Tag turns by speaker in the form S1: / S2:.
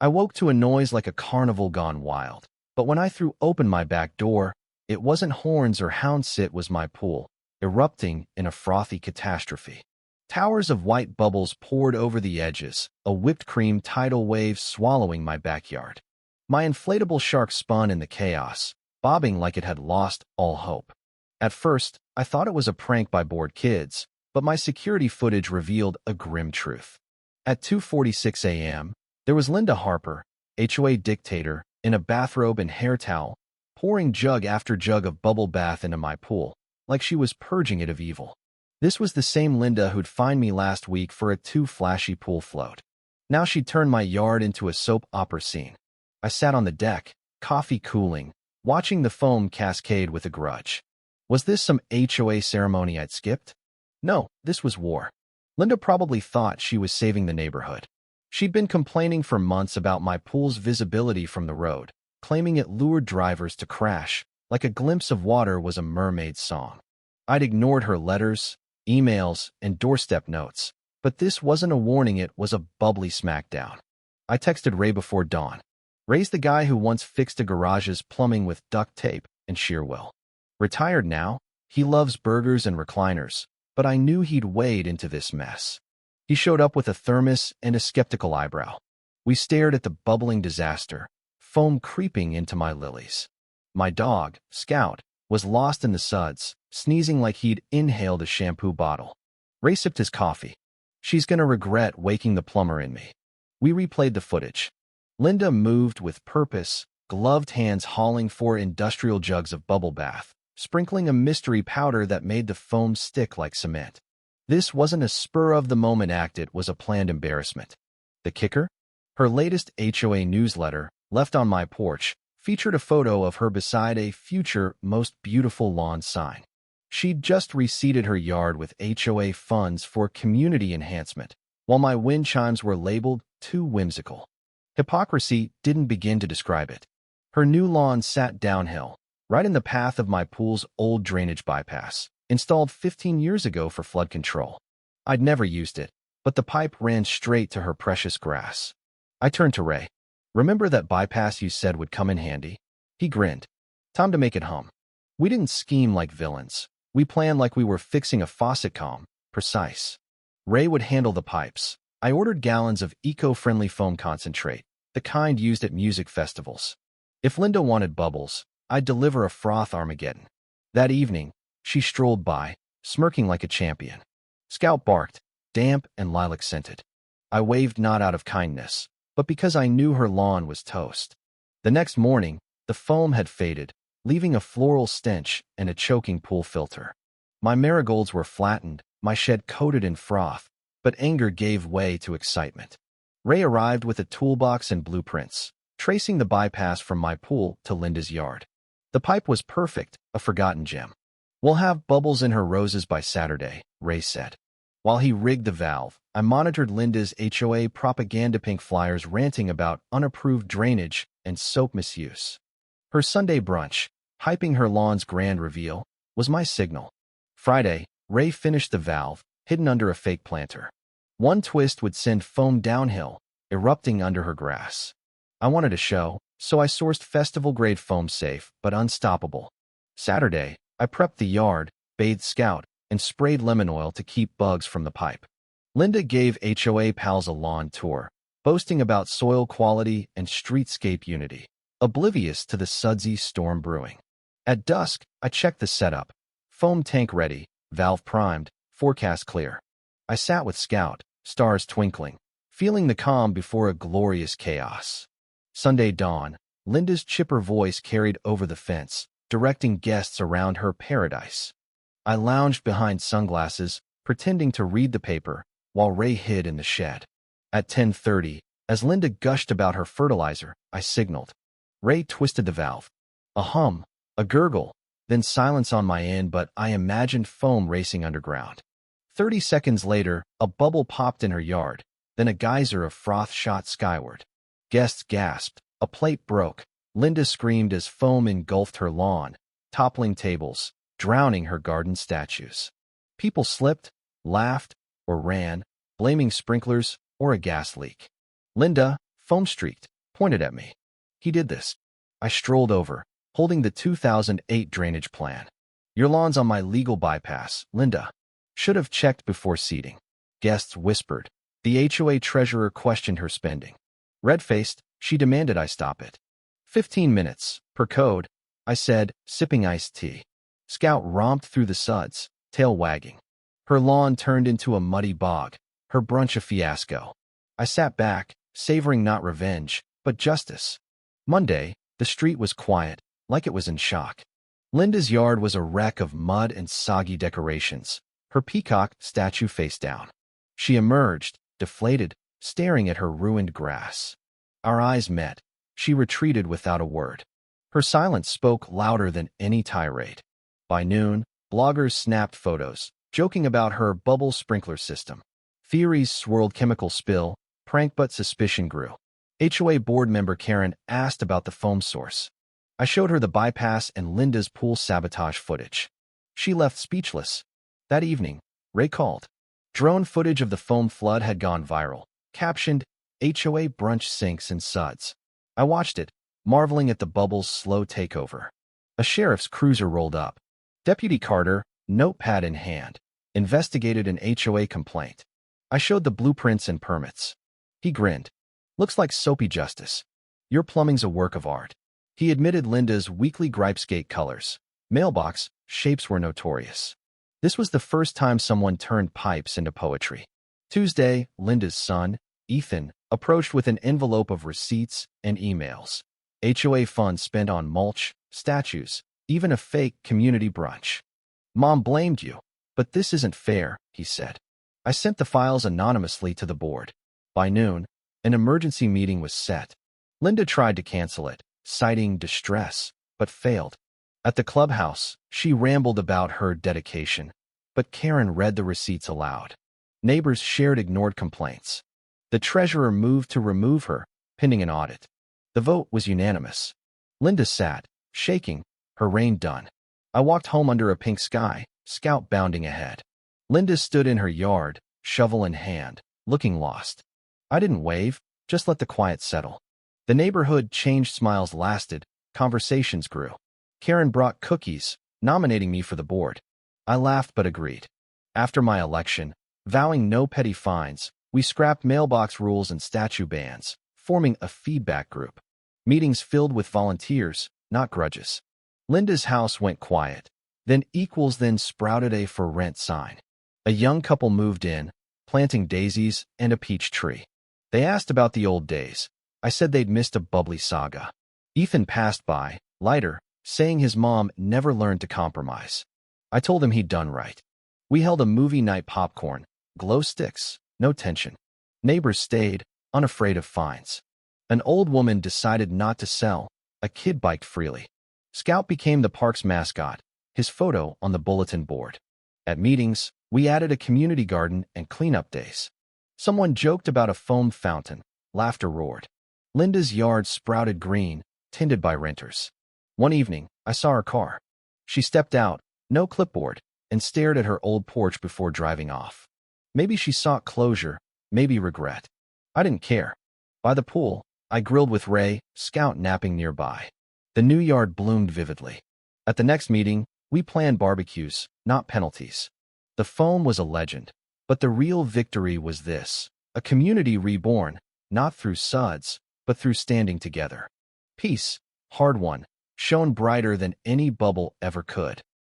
S1: I woke to a noise like a carnival gone wild. But when I threw open my back door, it wasn't horns or hounds, it was my pool, erupting in a frothy catastrophe. Towers of white bubbles poured over the edges, a whipped cream tidal wave swallowing my backyard. My inflatable shark spun in the chaos, bobbing like it had lost all hope. At first, I thought it was a prank by bored kids, but my security footage revealed a grim truth. At 2:46 a.m., there was Linda Harper, HOA dictator, in a bathrobe and hair towel, pouring jug after jug of bubble bath into my pool, like she was purging it of evil. This was the same Linda who'd fined me last week for a too flashy pool float. Now she'd turned my yard into a soap opera scene. I sat on the deck, coffee cooling, watching the foam cascade with a grudge. Was this some HOA ceremony I'd skipped? No, this was war. Linda probably thought she was saving the neighborhood. She'd been complaining for months about my pool's visibility from the road, claiming it lured drivers to crash, like a glimpse of water was a mermaid's song. I'd ignored her letters, emails, and doorstep notes, but this wasn't a warning, it was a bubbly smackdown. I texted Ray before dawn. Ray's the guy who once fixed a garage's plumbing with duct tape and sheer will. Retired now, he loves burgers and recliners, but I knew he'd wade into this mess. He showed up with a thermos and a skeptical eyebrow. We stared at the bubbling disaster, foam creeping into my lilies. My dog, Scout, was lost in the suds, sneezing like he'd inhaled a shampoo bottle. Ray sipped his coffee. She's gonna regret waking the plumber in me. We replayed the footage. Linda moved with purpose, gloved hands hauling 4 industrial jugs of bubble bath, sprinkling a mystery powder that made the foam stick like cement. This wasn't a spur-of-the-moment act, it was a planned embarrassment. The kicker? Her latest HOA newsletter, left on my porch, featured a photo of her beside a future most beautiful lawn sign. She'd just reseeded her yard with HOA funds for community enhancement, while my wind chimes were labeled too whimsical. Hypocrisy didn't begin to describe it. Her new lawn sat downhill, right in the path of my pool's old drainage bypass, installed 15 years ago for flood control. I'd never used it, but the pipe ran straight to her precious grass. I turned to Ray. Remember that bypass you said would come in handy? He grinned. Time to make it hum. We didn't scheme like villains. We planned like we were fixing a faucet, calm, precise. Ray would handle the pipes. I ordered gallons of eco-friendly foam concentrate, the kind used at music festivals. If Linda wanted bubbles, I'd deliver a froth Armageddon. That evening, she strolled by, smirking like a champion. Scout barked, damp and lilac-scented. I waved not out of kindness, but because I knew her lawn was toast. The next morning, the foam had faded, leaving a floral stench and a choking pool filter. My marigolds were flattened, my shed coated in froth, but anger gave way to excitement. Ray arrived with a toolbox and blueprints, tracing the bypass from my pool to Linda's yard. The pipe was perfect, a forgotten gem. We'll have bubbles in her roses by Saturday, Ray said. While he rigged the valve, I monitored Linda's HOA propaganda pink flyers ranting about unapproved drainage and soap misuse. Her Sunday brunch, hyping her lawn's grand reveal, was my signal. Friday, Ray finished the valve, hidden under a fake planter. One twist would send foam downhill, erupting under her grass. I wanted a show, so I sourced festival-grade foam safe but unstoppable. Saturday, I prepped the yard, bathed Scout, and sprayed lemon oil to keep bugs from the pipe. Linda gave HOA pals a lawn tour, boasting about soil quality and streetscape unity, oblivious to the sudsy storm brewing. At dusk, I checked the setup. Foam tank ready, valve primed, forecast clear. I sat with Scout, stars twinkling, feeling the calm before a glorious chaos. Sunday dawn, Linda's chipper voice carried over the fence, directing guests around her paradise. I lounged behind sunglasses, pretending to read the paper, while Ray hid in the shed. At 10:30, as Linda gushed about her fertilizer, I signaled. Ray twisted the valve. A hum, a gurgle, then silence on my end, but I imagined foam racing underground. 30 seconds later, a bubble popped in her yard, then a geyser of froth shot skyward. Guests gasped, a plate broke. Linda screamed as foam engulfed her lawn, toppling tables, drowning her garden statues. People slipped, laughed, or ran, blaming sprinklers or a gas leak. Linda, foam-streaked, pointed at me. He did this. I strolled over, holding the 2008 drainage plan. Your lawn's on my legal bypass, Linda. Should have checked before seeding. Guests whispered. The HOA treasurer questioned her spending. Red-faced, she demanded I stop it. 15 minutes, per code, I said, sipping iced tea. Scout romped through the suds, tail wagging. Her lawn turned into a muddy bog, her brunch a fiasco. I sat back, savoring not revenge, but justice. Monday, the street was quiet, like it was in shock. Linda's yard was a wreck of mud and soggy decorations, her peacock statue face down. She emerged, deflated, staring at her ruined grass. Our eyes met. She retreated without a word. Her silence spoke louder than any tirade. By noon, bloggers snapped photos, joking about her bubble sprinkler system. Theories swirled chemical spill, prank but suspicion grew. HOA board member Karen asked about the foam source. I showed her the bypass and Linda's pool sabotage footage. She left speechless. That evening, Ray called. Drone footage of the foam flood had gone viral, captioned, HOA brunch sinks and suds. I watched it, marveling at the bubble's slow takeover. A sheriff's cruiser rolled up. Deputy Carter, notepad in hand, investigated an HOA complaint. I showed the blueprints and permits. He grinned. Looks like soapy justice. Your plumbing's a work of art. He admitted Linda's weekly gripesgate colors. Mailbox shapes were notorious. This was the first time someone turned pipes into poetry. Tuesday, Linda's son, Ethan, approached with an envelope of receipts and emails. HOA funds spent on mulch, statues, even a fake community brunch. Mom blamed you, but this isn't fair, he said. I sent the files anonymously to the board. By noon, an emergency meeting was set. Linda tried to cancel it, citing distress, but failed. At the clubhouse, she rambled about her dedication, but Karen read the receipts aloud. Neighbors shared ignored complaints. The treasurer moved to remove her, pending an audit. The vote was unanimous. Linda sat, shaking, her reign done. I walked home under a pink sky, Scout bounding ahead. Linda stood in her yard, shovel in hand, looking lost. I didn't wave, just let the quiet settle. The neighborhood changed, smiles lasted, conversations grew. Karen brought cookies, nominating me for the board. I laughed but agreed. After my election, vowing no petty fines, we scrapped mailbox rules and statue bans, forming a feedback group. Meetings filled with volunteers, not grudges. Linda's house went quiet. Then sprouted a for rent sign. A young couple moved in, planting daisies and a peach tree. They asked about the old days. I said they'd missed a bubbly saga. Ethan passed by, lighter, saying his mom never learned to compromise. I told him he'd done right. We held a movie night, popcorn, glow sticks, no tension. Neighbors stayed, unafraid of fines. An old woman decided not to sell. A kid biked freely. Scout became the park's mascot, his photo on the bulletin board. At meetings, we added a community garden and cleanup days. Someone joked about a foam fountain. Laughter roared. Linda's yard sprouted green, tended by renters. One evening, I saw her car. She stepped out, no clipboard, and stared at her old porch before driving off. Maybe she sought closure, maybe regret. I didn't care. By the pool, I grilled with Ray, Scout napping nearby. The new yard bloomed vividly. At the next meeting, we planned barbecues, not penalties. The foam was a legend, but the real victory was this: a community reborn, not through suds, but through standing together. Peace, hard won, shone brighter than any bubble ever could.